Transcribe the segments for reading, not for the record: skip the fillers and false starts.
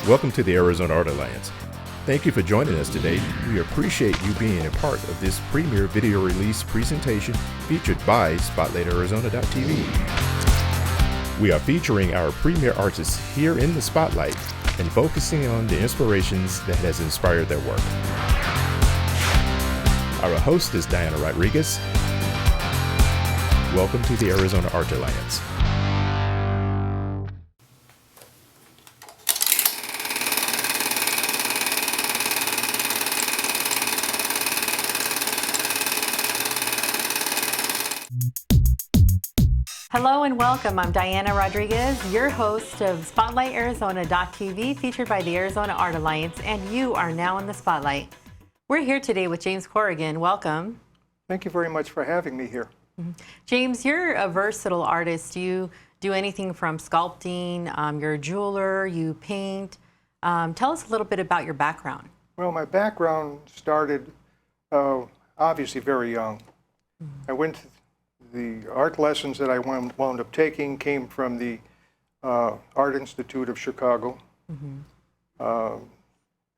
Welcome to the Arizona Art Alliance. Thank you for joining us today. We appreciate you being a part of this premiere video release presentation featured by SpotlightArizona.tv. We are featuring our premier artists here in the spotlight and focusing on the inspirations that has inspired their work. Our host is Diana Rodriguez. Welcome to the Arizona Art Alliance. Hello and welcome. I'm Diana Rodriguez, your host of SpotlightArizona.tv, featured by the Arizona Art Alliance, and you are now in the spotlight. We're here today with James Corrigan. Welcome. Thank you very much for having me here. James, you're a versatile artist. You do anything from sculpting, you're a jeweler, you paint. Tell us a little bit about your background. Well, my background started obviously very young. I went to the art lessons that I wound up taking came from the Art Institute of Chicago.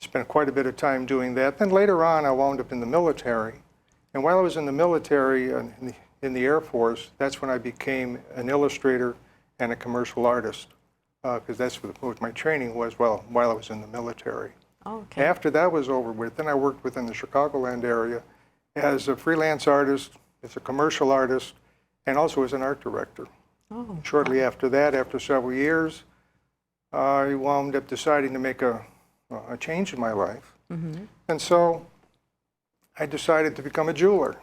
Spent quite a bit of time doing that. Then later on, I wound up in the military. And while I was in the military, in the Air Force, that's when I became an illustrator and a commercial artist, because that's what my training was while I was in the military. Okay. After that was over with, then I worked within the Chicagoland area as a freelance artist, as a commercial artist, and also as an art director. Shortly after that, after several years, I wound up deciding to make a change in my life. And so I decided to become a jeweler.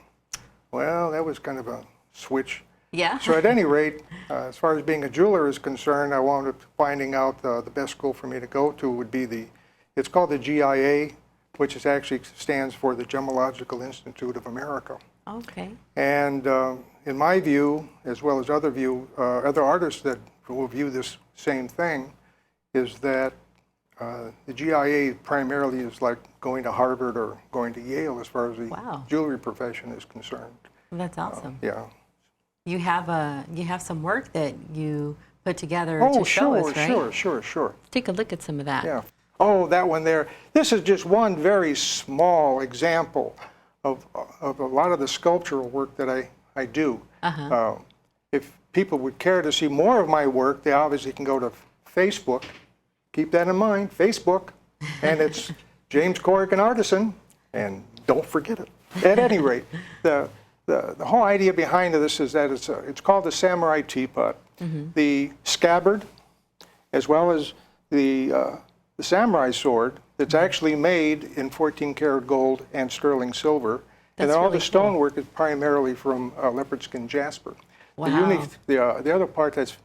Well, that was kind of a switch. Yeah. So at any rate, as far as being a jeweler is concerned, I wound up finding out the best school for me to go to would be it's called the GIA, which is actually stands for the Gemological Institute of America. Okay. And in my view, as well as other artists that will view this same thing, is that the GIA primarily is like going to Harvard or going to Yale as far as the jewelry profession is concerned. That's awesome. Yeah. You have some work that you put together to show us, right? Sure. Let's take a look at some of that. Yeah. Oh, that one there. This is just one very small example of a lot of the sculptural work that I do. If people would care to see more of my work, they obviously can go to Facebook. Keep that in mind, Facebook, and it's James Corrigan Artisan, and don't forget it. At any rate, the whole idea behind this is that it's called the Samurai Teapot. The scabbard, as well as the samurai sword, that's actually made in 14-karat gold and sterling silver. And then all the stonework is primarily from leopard skin jasper. Wow. The other part that's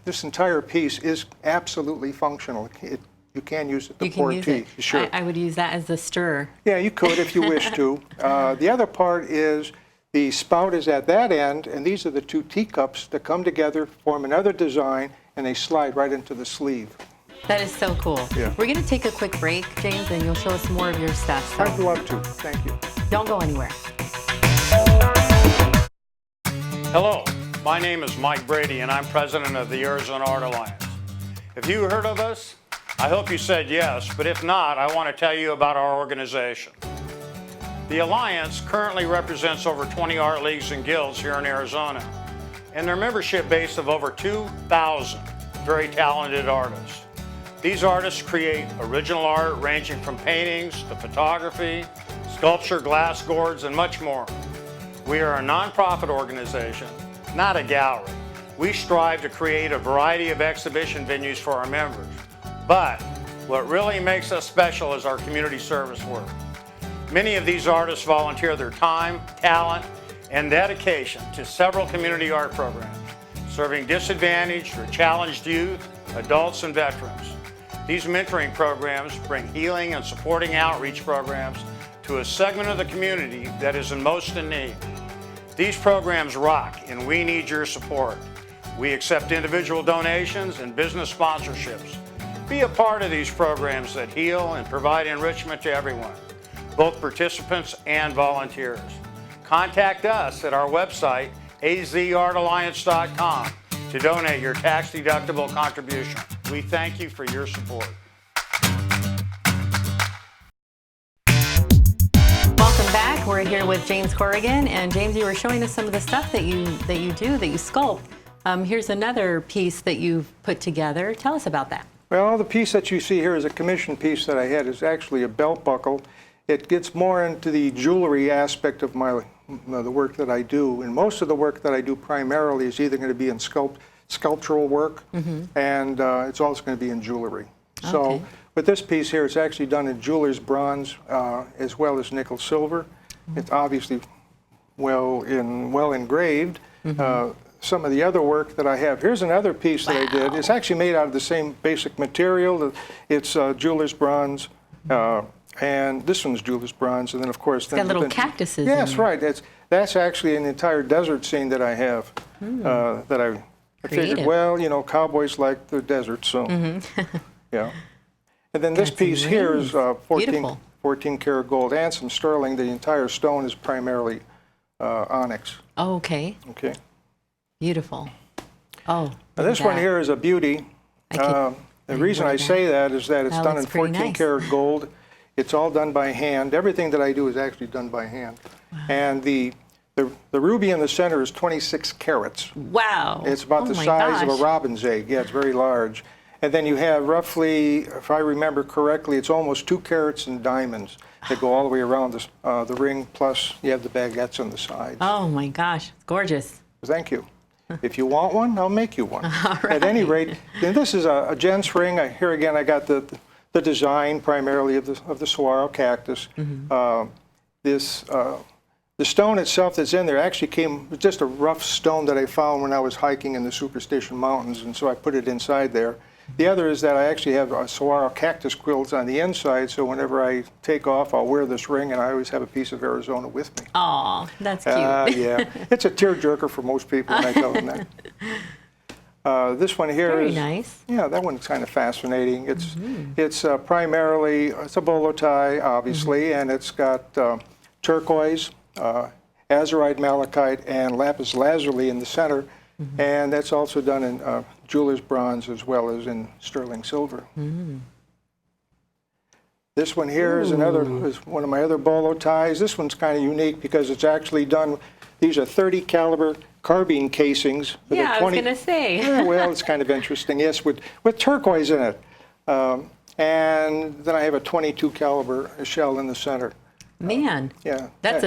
this entire piece is absolutely functional. You can use it to pour tea. Sure. I would use that as a stir. Yeah, you could if you wish to. The other part is the spout is at that end, and these are the two teacups that come together, form another design, and they slide right into the sleeve. That is so cool. Yeah. We're going to take a quick break, James, and you'll show us more of your stuff. So I'd love to. Thank you. don't go anywhere. Hello, my name is Mike Brady, and I'm president of the Arizona Art Alliance. If you heard of us, I hope you said yes, but if not, I want to tell you about our organization. The Alliance currently represents over 20 art leagues and guilds here in Arizona, and their membership base of over 2,000 very talented artists. These artists create original art ranging from paintings to photography, sculpture, glass gourds, and much more. We are a nonprofit organization, not a gallery. We strive to create a variety of exhibition venues for our members. But what really makes us special is our community service work. Many of these artists volunteer their time, talent, and dedication to several community art programs, serving disadvantaged or challenged youth, adults, and veterans. These mentoring programs bring healing and supporting outreach programs to a segment of the community that is most in need. These programs rock, and we need your support. We accept individual donations and business sponsorships. Be a part of these programs that heal and provide enrichment to everyone, both participants and volunteers. Contact us at our website, azartalliance.com, to donate your tax-deductible contribution. We thank you for your support. We're here with James Corrigan, and James, you were showing us some of the stuff that you sculpt. Here's another piece that you've put together. Tell us about that. Well, the piece that you see here is a commission piece that I had. Is actually a belt buckle. It gets more into the jewelry aspect of the work that I do, and most of the work that I do primarily is either going to be in sculptural work, and it's also going to be in jewelry. Okay. So with this piece here, it's actually done in jeweler's bronze as well as nickel silver. It's obviously well engraved. Some of the other work that I have, here's another piece that I did. It's actually made out of the same basic material. It's jeweler's bronze, and this one's jeweler's bronze, and then of course it's got little cactuses. Yes, right. That's actually an entire desert scene that I have. That I figured, well, you know, cowboys like the desert, so yeah. And then this piece here is 14 karat gold and some sterling. The entire stone is primarily onyx. Oh, okay. Okay. Beautiful. Oh. Now this one here is a beauty. The reason I say that is that it's done in 14 karat gold. It's all done by hand. Everything that I do is actually done by hand. Wow. And the ruby in the center is 26 carats. Wow. It's about the size of a robin's egg. Yeah, it's very large. And then you have roughly, if I remember correctly, it's almost 2 carats in diamonds that go all the way around the ring, plus you have the baguettes on the sides. Oh my gosh, gorgeous. Thank you. If you want one, I'll make you one. At any rate, then this is a gents ring. Here again, I got the design primarily of the saguaro cactus. The stone itself that's in there actually came just a rough stone that I found when I was hiking in the Superstition Mountains, and so I put it inside there. The other is that I actually have saguaro cactus quills on the inside, so whenever I take off, I'll wear this ring, and I always have a piece of Arizona with me. Aw, that's cute. Yeah, it's a tearjerker for most people when I tell them that. This one here Very nice. Yeah, that one's kind of fascinating. It's primarily, it's a bolo tie, obviously, and it's got turquoise, azurite malachite, and lapis lazuli in the center. And that's also done in jeweler's bronze as well as in sterling silver. This one here is one of my other bolo ties. This one's kind of unique because it's actually done, these are 30 caliber carbine casings. Yeah, I was going to say. Yeah, well, it's kind of interesting, yes, with turquoise in it. And then I have a 22 caliber shell in the center. Man, yeah, that's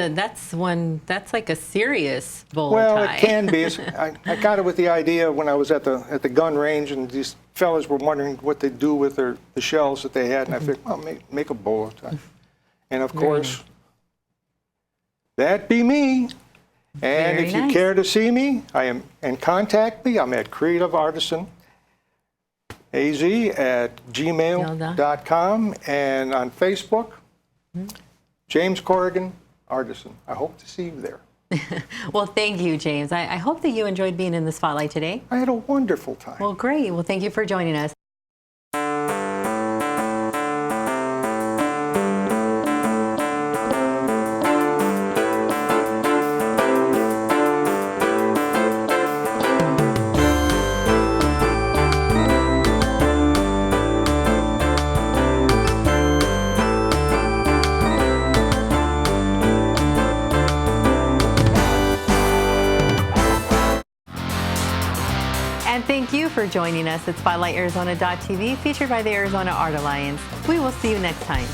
like a serious bolo well, tie. it can be. I got it with the idea when I was at the gun range, and these fellas were wondering what they do with the shells that they had, and I figured, well, make a bolo tie. And of course, that be me. And if you care to see me, and contact me, I'm at creativeartisanaz@gmail.com, and on Facebook. James Corrigan, Artisan. I hope to see you there. Well, thank you, James. I hope that you enjoyed being in the spotlight today. I had a wonderful time. Well, great. Well, thank you for joining us. And thank you for joining us at SpotlightArizona.tv, featured by the Arizona Art Alliance. We will see you next time.